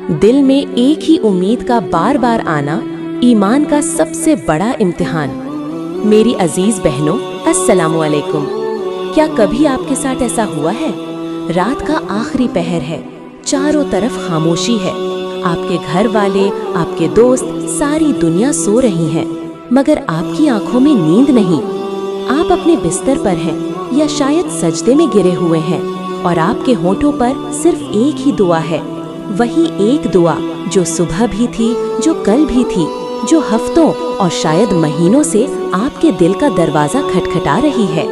दिल में एक ही उम्मीद का बार बार आना ईमान का सबसे बड़ा इम्तिहान। मेरी अजीज बहनों, अस्सलामु अलैकुम। क्या कभी आपके साथ ऐसा हुआ है? रात का आखिरी पहर है, चारों तरफ खामोशी है, आपके घर वाले, आपके दोस्त, सारी दुनिया सो रही है, मगर आपकी आंखों में नींद नहीं। आप अपने बिस्तर पर हैं या शायद सजदे में गिरे हुए हैं और आपके होठों पर सिर्फ एक ही दुआ है, वही एक दुआ जो सुबह भी थी, जो कल भी थी, जो हफ्तों और शायद महीनों से आपके दिल का दरवाजा खटखटा रही है।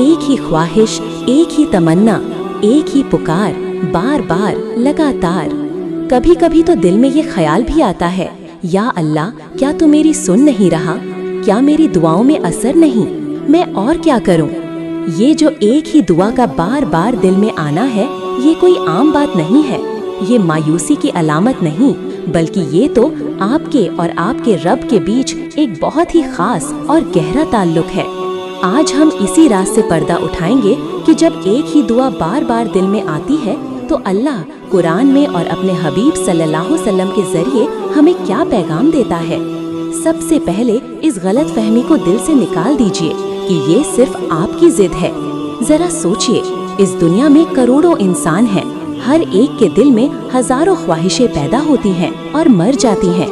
एक ही ख्वाहिश, एक ही तमन्ना, एक ही पुकार, बार बार लगातार। कभी कभी तो दिल में ये ख्याल भी आता है, या अल्लाह, क्या तू मेरी सुन नहीं रहा? क्या मेरी दुआओं में असर नहीं? मैं और क्या करूं? ये जो एक ही दुआ का बार बार दिल में आना है, ये कोई आम बात नहीं है। ये मायूसी की अलामत नहीं, बल्कि ये तो आपके और आपके रब के बीच एक बहुत ही खास और गहरा ताल्लुक है। आज हम इसी राज से पर्दा उठाएंगे कि जब एक ही दुआ बार बार दिल में आती है तो अल्लाह कुरान में और अपने हबीब सल्लल्लाहु अलैहि वसल्लम के जरिए हमें क्या पैगाम देता है। सबसे पहले इस गलत फहमी को दिल से निकाल दीजिए कि ये सिर्फ आपकी जिद है। जरा सोचिए, इस दुनिया में करोड़ों इंसान हैं, हर एक के दिल में हजारों ख्वाहिशें पैदा होती हैं और मर जाती हैं।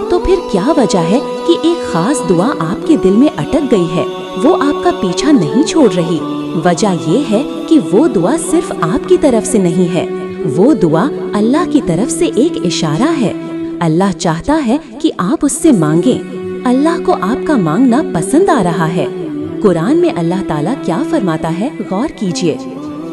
तो फिर क्या वजह है कि एक खास दुआ आपके दिल में अटक गई है, वो आपका पीछा नहीं छोड़ रही? वजह ये है कि वो दुआ सिर्फ आपकी तरफ से नहीं है, वो दुआ अल्लाह की तरफ से एक इशारा है। अल्लाह चाहता है कि आप उससे मांगें। अल्लाह को आपका मांगना पसंद आ रहा है। कुरान में अल्लाह ताला क्या फरमाता है, गौर कीजिए।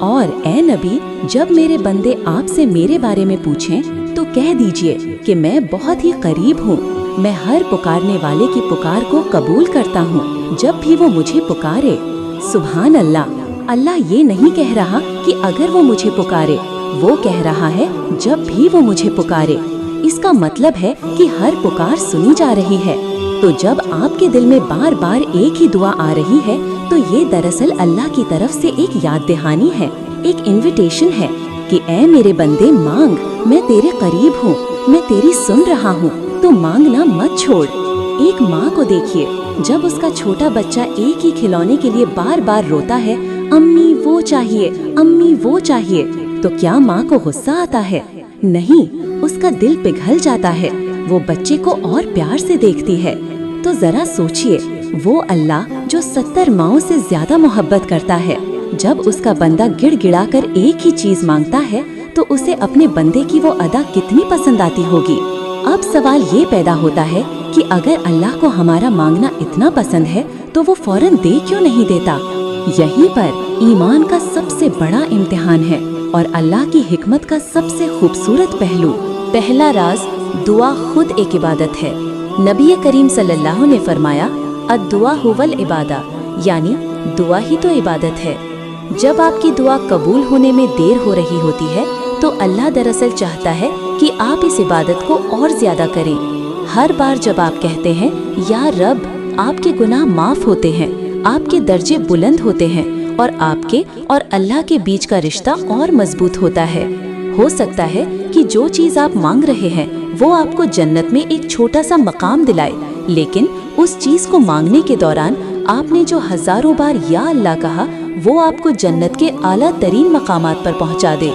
और ए नबी, जब मेरे बंदे आपसे मेरे बारे में पूछें तो कह दीजिए कि मैं बहुत ही करीब हूँ, मैं हर पुकारने वाले की पुकार को कबूल करता हूँ जब भी वो मुझे पुकारे। सुभान अल्लाह, अल्लाह ये नहीं कह रहा कि अगर वो मुझे पुकारे, वो कह रहा है जब भी वो मुझे पुकारे। इसका मतलब है कि हर पुकार सुनी जा रही है। तो जब आपके दिल में बार बार एक ही दुआ आ रही है तो ये दरअसल अल्लाह की तरफ से एक याद दहानी है, एक इनविटेशन है कि ए मेरे बंदे, मांग, मैं तेरे करीब हूँ, मैं तेरी सुन रहा हूँ, तो मांगना मत छोड़। एक माँ को देखिए, जब उसका छोटा बच्चा एक ही खिलौने के लिए बार बार रोता है, अम्मी वो चाहिए, अम्मी वो चाहिए, तो क्या माँ को गुस्सा आता है? नहीं, उसका दिल पिघल जाता है, वो बच्चे को और प्यार से देखती है। तो जरा सोचिए, वो अल्लाह जो 70 माओं से ज्यादा मोहब्बत करता है, जब उसका बंदा गिड़गिड़ा कर एक ही चीज मांगता है तो उसे अपने बंदे की वो अदा कितनी पसंद आती होगी। अब सवाल ये पैदा होता है कि अगर अल्लाह को हमारा मांगना इतना पसंद है तो वो फौरन दे क्यों नहीं देता? यहीं पर ईमान का सबसे बड़ा इम्तिहान है और अल्लाह की हिकमत का सबसे खूबसूरत पहलू। पहला राज, दुआ खुद एक इबादत है। नबी करीम सल्लल्लाहु ने फरमाया, अद्दुआ हुवल इबादा, यानी दुआ ही तो इबादत है। जब आपकी दुआ कबूल होने में देर हो रही होती है तो अल्लाह दरअसल चाहता है कि आप इस इबादत को और ज्यादा करें। हर बार जब आप कहते हैं या रब, आपके गुनाह माफ होते हैं, आपके दर्जे बुलंद होते हैं और आपके और अल्लाह के बीच का रिश्ता और मजबूत होता है। हो सकता है कि जो चीज आप मांग रहे हैं वो आपको जन्नत में एक छोटा सा मकाम दिलाए, लेकिन उस चीज को मांगने के दौरान आपने जो हजारों बार या अल्लाह कहा, वो आपको जन्नत के आला तरीन मकामात पर पहुंचा दे।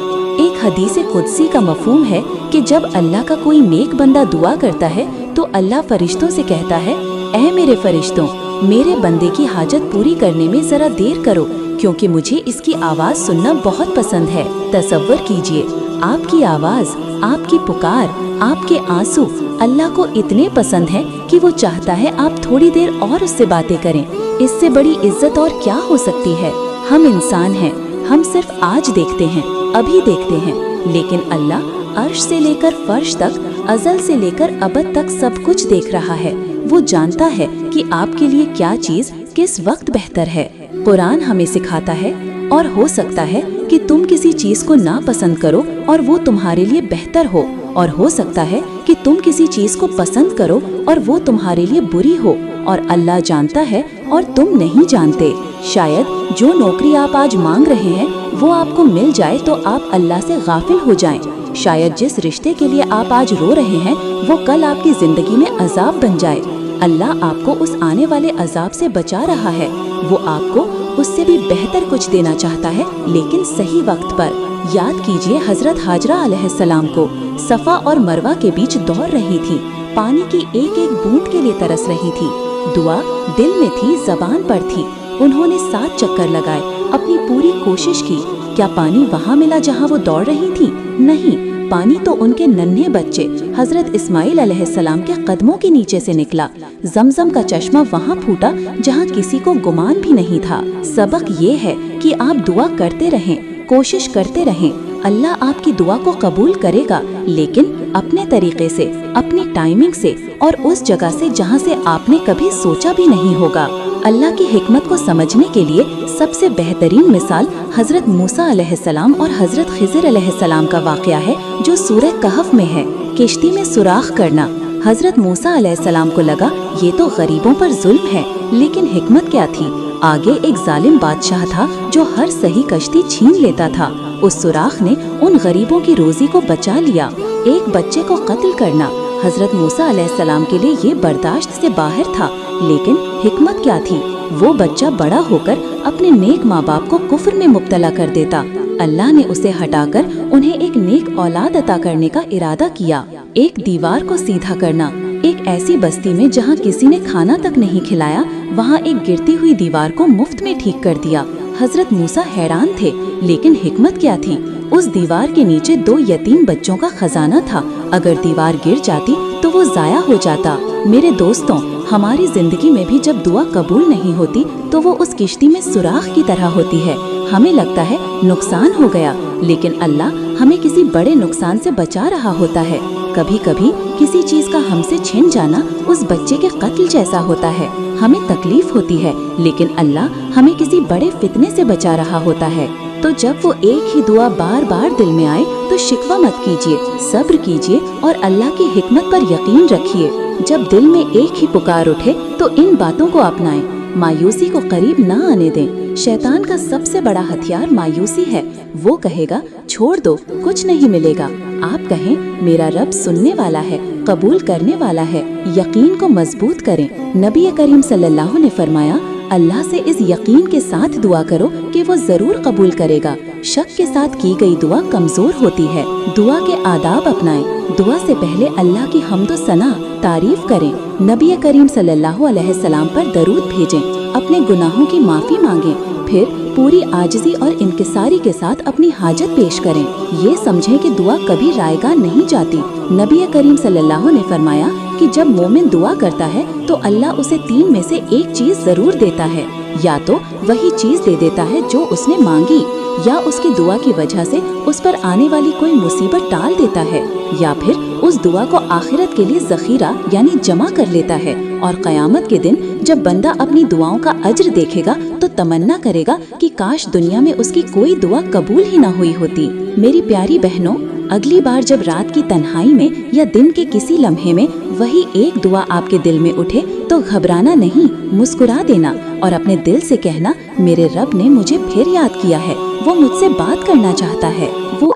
एक हदीस कुदसी का मफहूम है कि जब अल्लाह का कोई नेक बंदा दुआ करता है तो अल्लाह फरिश्तों से कहता है, ऐ मेरे फरिश्तों, मेरे बंदे की हाजत पूरी करने में जरा देर करो, क्योंकि मुझे इसकी आवाज सुनना बहुत पसंद है। तसव्वुर कीजिए, आपकी आवाज, आपकी पुकार, आपके आंसू अल्लाह को इतने पसंद है कि वो चाहता है आप थोड़ी देर और उससे बातें करें। इससे बड़ी इज्जत और क्या हो सकती है? हम इंसान हैं, हम सिर्फ आज देखते हैं, अभी देखते हैं, लेकिन अल्लाह अर्श से लेकर फर्श तक, अजल से लेकर अबद तक सब कुछ देख रहा है। वो जानता है कि आपके लिए क्या चीज किस वक्त बेहतर है। कुरान हमें सिखाता है, और हो सकता है कि तुम किसी चीज को ना पसंद करो और वो तुम्हारे लिए बेहतर हो, और हो सकता है कि तुम किसी चीज को पसंद करो और वो तुम्हारे लिए बुरी हो, और अल्लाह जानता है और तुम नहीं जानते। शायद जो नौकरी आप आज मांग रहे हैं वो आपको मिल जाए तो आप अल्लाह से गाफिल हो जाएं, शायद जिस रिश्ते के लिए आप आज रो रहे हैं वो कल आपकी जिंदगी में अजाब बन जाए। अल्लाह आपको उस आने वाले अजाब से बचा रहा है। वो आपको उससे भी बेहतर कुछ देना चाहता है, लेकिन सही वक्त पर। याद कीजिए हजरत हाजरा अलैहिस्सलाम को सफा और मरवा के बीच दौड़ रही थी, पानी की एक एक बूंद के लिए तरस रही थी। दुआ दिल में थी, जबान पर थी। उन्होंने 7 चक्कर लगाए, अपनी पूरी कोशिश की। क्या पानी वहाँ मिला जहाँ वो दौड़ रही थी? नहीं, पानी तो उनके नन्हे बच्चे हजरत इस्माइल अलैहिस्सलाम के कदमों के नीचे से निकला। जमजम का चश्मा वहाँ फूटा जहाँ किसी को गुमान भी नहीं था। सबक ये है कि आप दुआ करते रहें, कोशिश करते रहें। अल्लाह आपकी दुआ को कबूल करेगा, लेकिन अपने तरीके से, अपनी टाइमिंग से और उस जगह से जहाँ से आपने कभी सोचा भी नहीं होगा। अल्लाह की हिकमत को समझने के लिए सबसे बेहतरीन मिसाल हजरत मूसा अलैहिस्सलाम और हजरत खिज़र अलैहिस्सलाम का वाक़या है, जो सूरह कहफ में है। किश्ती में सुराख करना। हजरत मूसा अलैहिस्सलाम को लगा ये तो गरीबों पर जुल्म है, लेकिन हिकमत क्या थी? आगे एक जालिम बादशाह था जो हर सही कश्ती छीन लेता था। उस सुराख ने उन गरीबों की रोजी को बचा लिया। एक बच्चे को कत्ल करना हजरत मूसा अलैहिस्सलाम के लिए ये बर्दाश्त से बाहर था, लेकिन हिकमत क्या थी? वो बच्चा बड़ा होकर अपने नेक माँ बाप को कुफ्र में मुब्तला कर देता। अल्लाह ने उसे हटाकर उन्हें एक नेक औलाद अता करने का इरादा किया। एक दीवार को सीधा करना। एक ऐसी बस्ती में जहाँ किसी ने खाना तक नहीं खिलाया, वहाँ एक गिरती हुई दीवार को मुफ्त में ठीक कर दिया। हजरत मूसा हैरान थे, लेकिन हिकमत क्या थी? उस दीवार के नीचे 2 यतीम बच्चों का खजाना था। अगर दीवार गिर जाती तो वो जाया हो जाता। मेरे दोस्तों, हमारी जिंदगी में भी जब दुआ कबूल नहीं होती तो वो उस किश्ती में सुराख की तरह होती है। हमें लगता है नुकसान हो गया, लेकिन अल्लाह हमें किसी बड़े नुकसान से बचा रहा होता है। कभी कभी किसी चीज का हमसे छिन जाना उस बच्चे के कत्ल जैसा होता है। हमें तकलीफ होती है, लेकिन अल्लाह हमें किसी बड़े फितने से बचा रहा होता है। तो जब वो एक ही दुआ बार बार दिल में आए तो शिकवा मत कीजिए, सब्र कीजिए और अल्लाह की हिकमत पर यकीन रखिए। जब दिल में एक ही पुकार उठे तो इन बातों को अपनाएं। मायूसी को करीब न आने दें। शैतान का सबसे बड़ा हथियार मायूसी है। वो कहेगा छोड़ दो, कुछ नहीं मिलेगा। आप कहें मेरा रब सुनने वाला है, कबूल करने वाला है। यकीन को मजबूत करें। नबी करीम सल्लल्लाहु ने फरमाया, अल्लाह से इस यकीन के साथ दुआ करो कि वो जरूर कबूल करेगा। शक के साथ की गई दुआ कमजोर होती है। दुआ के आदाब अपनाएं। दुआ से पहले अल्लाह की हम्दो सना तारीफ करें। नबी करीम सल्लल्लाहु अलैहि वसल्लम पर दरूद भेजें। अपने गुनाहों की माफी मांगें। फिर पूरी आजिज़ी और इनकिसारी के साथ अपनी हाजत पेश करें। ये समझें कि दुआ कभी रायगा नहीं जाती। नबी करीम सल्लल्लाहु ने फरमाया कि जब मोमिन दुआ करता है तो अल्लाह उसे 3 में से एक चीज जरूर देता है। या तो वही चीज दे देता है जो उसने मांगी, या उसकी दुआ की वजह से उस पर आने वाली कोई मुसीबत टाल देता है, या फिर उस दुआ को आखिरत के लिए जखीरा यानी जमा कर लेता है। और क़यामत के दिन जब बंदा अपनी दुआओं का अज्र देखेगा तो तमन्ना करेगा कि काश दुनिया में उसकी कोई दुआ कबूल ही ना हुई होती। मेरी प्यारी बहनों, अगली बार जब रात की तन्हाई में या दिन के किसी लम्हे में वही एक दुआ आपके दिल में उठे तो घबराना नहीं, मुस्कुरा देना और अपने दिल से कहना, मेरे रब ने मुझे फिर याद किया है, वो मुझसे बात करना चाहता है। वो